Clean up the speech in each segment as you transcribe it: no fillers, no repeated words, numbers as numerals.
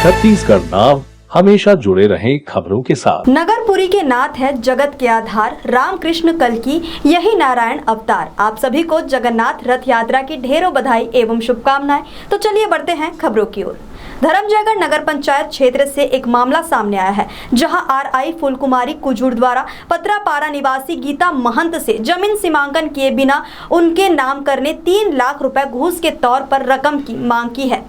छत्तीसगढ़ नाव हमेशा जुड़े रहें खबरों के साथ। नगरपुरी के नाथ है जगत के आधार, रामकृष्ण कल्कि यही नारायण अवतार। आप सभी को जगन्नाथ रथ यात्रा की ढेरों बधाई एवं शुभकामनाएं। तो चलिए बढ़ते हैं खबरों की ओर। धर्मजयगढ़ नगर पंचायत क्षेत्र से एक मामला सामने आया है, जहां आरआई फूलकुमारी कुजूर द्वारा पत्रापारा निवासी गीता महंत से जमीन सीमांकन किए बिना उनके नाम करने 3 लाख रुपए घूस के तौर पर रकम की मांग की है।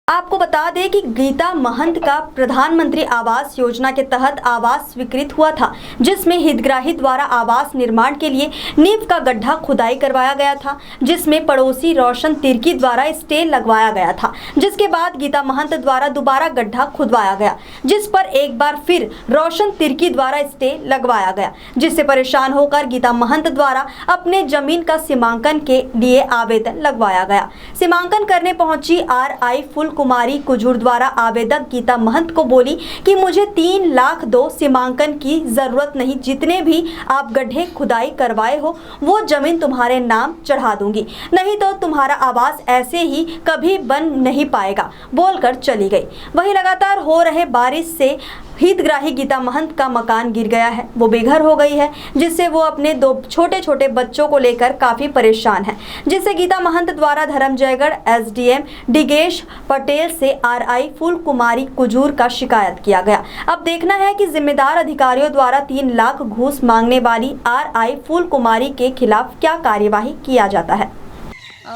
आपको बता दें कि गीता महंत का प्रधानमंत्री आवास योजना के तहत आवास स्वीकृत हुआ था, जिसमें हितग्राही द्वारा आवास निर्माण के लिए नींव का गड्ढा खुदाई करवाया गया था, जिसमें पड़ोसी रोशन तिर्की द्वारा स्टे लगवाया गया था। जिसके बाद गीता महंत द्वारा दोबारा गड्ढा खुदवाया गया, जिस पर एक बार फिर रोशन तिर्की द्वारा स्टे लगवाया गया, जिससे परेशान होकर गीता महंत द्वारा अपने जमीन का सीमांकन के लिए आवेदन लगवाया गया। सीमांकन करने पहुंची आरआई फूलकुमारी कुजूर द्वारा आवेदक गीता महंत को बोली कि मुझे 3 लाख दो, सीमांकन की जरूरत नहीं, जितने भी आप गड्ढे खुदाई करवाए हो वो जमीन तुम्हारे नाम चढ़ा दूंगी, नहीं तो तुम्हारा आवास ऐसे ही कभी बन नहीं पाएगा, बोलकर चली गई। वहीं लगातार हो रहे बारिश से हितग्राही गीता महंत का मकान गिर गया है, वो बेघर हो गई है, जिससे वो अपने 2 छोटे छोटे बच्चों को लेकर काफी परेशान है। जिससे गीता महंत द्वारा धर्मजयगढ़ एसडीएम डिगेश पटेल से आरआई फूलकुमारी कुजूर का शिकायत किया गया। अब देखना है कि जिम्मेदार अधिकारियों द्वारा 3 लाख घूस मांगने वाली आरआई फूलकुमारी के खिलाफ क्या कार्यवाही किया जाता है।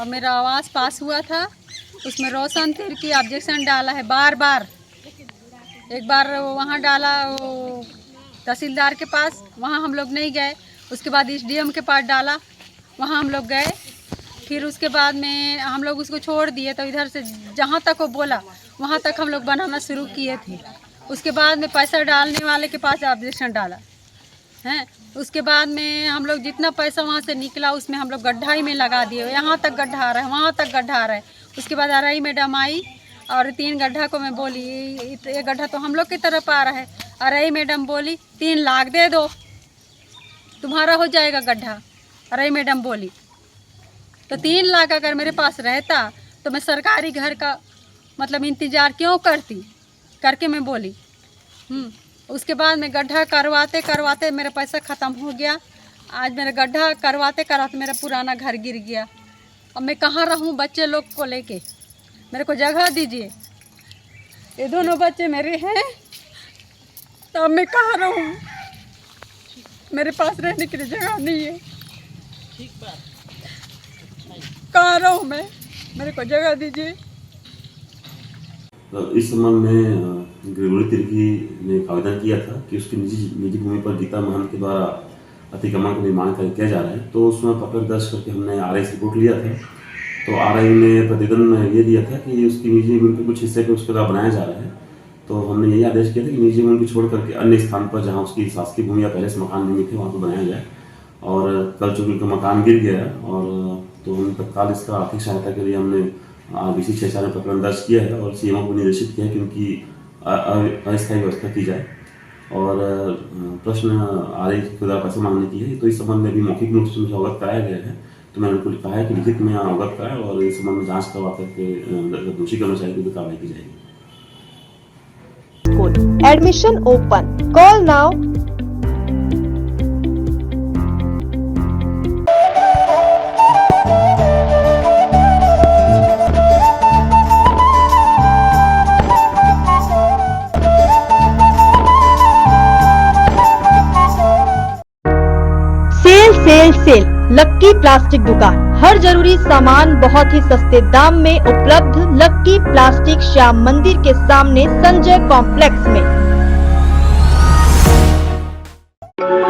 मेरा आवास पास हुआ था, उसमें रोशन तिर्की ऑब्जेक्शन डाला है बार। एक बार वहाँ डाला तहसीलदार के पास, वहाँ हम लोग नहीं गए। उसके बाद एसडीएम के पास डाला, वहाँ हम लोग गए। फिर उसके बाद में हम लोग उसको छोड़ दिए, तो इधर से जहाँ तक वो बोला वहाँ तक हम लोग बनाना शुरू किए थे। उसके बाद में पैसा डालने वाले के पास ऑब्जेक्शन डाला हैं। उसके बाद में हम लोग जितना पैसा वहाँ से निकला उसमें हम लोग गड्ढा ही में लगा दिए, यहाँ तक गड्ढा आ रहा है, वहाँ तक गड्ढा आ रहा है। उसके बाद आरआई मैडम आई और 3 गड्ढा को मैं बोली ये गड्ढा तो हम लोग की तरफ आ रहा है। आरआई मैडम बोली 3 लाख दे दो, तुम्हारा हो जाएगा गड्ढा। आरआई मैडम बोली तो 3 लाख अगर मेरे पास रहता तो मैं सरकारी घर का मतलब इंतज़ार क्यों करके मैं बोली। उसके बाद में गड्ढा करवाते मेरा पैसा ख़त्म हो गया। आज मेरा गड्ढा करवाते मेरा पुराना घर गिर गया। अब मैं कहाँ रहूँ बच्चे लोग को लेके, मेरे को जगह दीजिए। ये दोनों बच्चे मेरे हैं, तो अब मैं कहाँ रहूँ, मेरे पास रहने के लिए जगह नहीं है। कहाँ रहूँ मैं, मेरे को जगह दीजिए। तो इस संबंध में ग्रेगोरी तिर्की ने एक आवेदन किया था कि उसकी निजी भूमि पर गीता महंत के द्वारा अतिक्रमण का निर्माण किया जा रहा है। तो उसमें पकड़ दर्ज करके हमने आरआई से रिपोर्ट लिया था। तो आरआई ने प्रतिवेदन ये दिया था कि उसकी निजी भूमि के कुछ हिस्से पे उसके द्वारा बनाया जा रहा है। तो हमने यही आदेश किया था कि निजी भूमि को छोड़ करके अन्य स्थान पर जहाँ उसकी शासकीय भूमि या पहले से मकान निर्मित थे वहाँ पर बनाया जाए। और कल चूँकि उनका मकान गिर गया और तो हम तत्काल इसका आर्थिक सहायता के लिए हमने आरबीसी 6 में प्रकरण दर्ज किया है और सीएमओ को निर्देशित किया है कि उनकी अस्थायी व्यवस्था की जाए। और प्रश्न आरआई के द्वारा पैसा मांगने की है, तो इस संबंध में भी मौखिक रूप से मुझे अवगत कराया गया है। तो मैंने उनको कहा है कि लिखित में अवगत कराए और इस संबंध में जांच करवा करके दोषी कर्मचारी की कार्रवाई की जाएगी। Admission open. Call now. Sale lucky plastic दुकान, हर जरूरी सामान बहुत ही सस्ते दाम में उपलब्ध। लक्की प्लास्टिक श्याम मंदिर के सामने संजय कॉम्प्लेक्स में।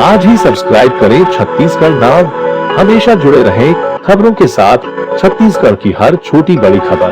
आज ही सब्सक्राइब करें छत्तीसगढ़ नाव, हमेशा जुड़े रहें खबरों के साथ। छत्तीसगढ़ की हर छोटी बड़ी खबर